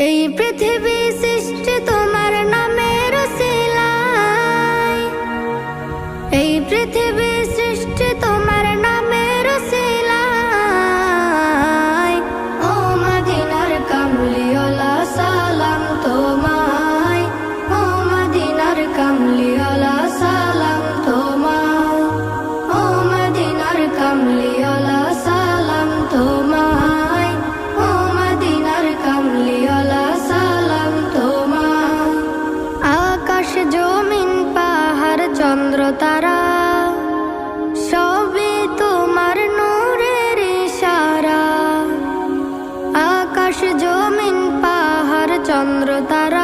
এই পৃথিবী সৃষ্টি তোমার নামের উসিলায়, এই পৃথিবী সৃষ্টি তোমার নামের উসিলায়। ও মদিনার কামলিওয়ালা সালাম তোমায়, ও মদিনার কামলিওয়ালা সালাম তোমায়, ও মদিনার কামলিওয়ালা সালাম তোমায়, ও মদিনার কামলিওয়ালা সালাম তোমায়। আকাশ জমিন পাহাড় চন্দ্র তারা সবই তোমার নূরের ইশারা। আকাশ জমিন পাহাড় চন্দ্র তারা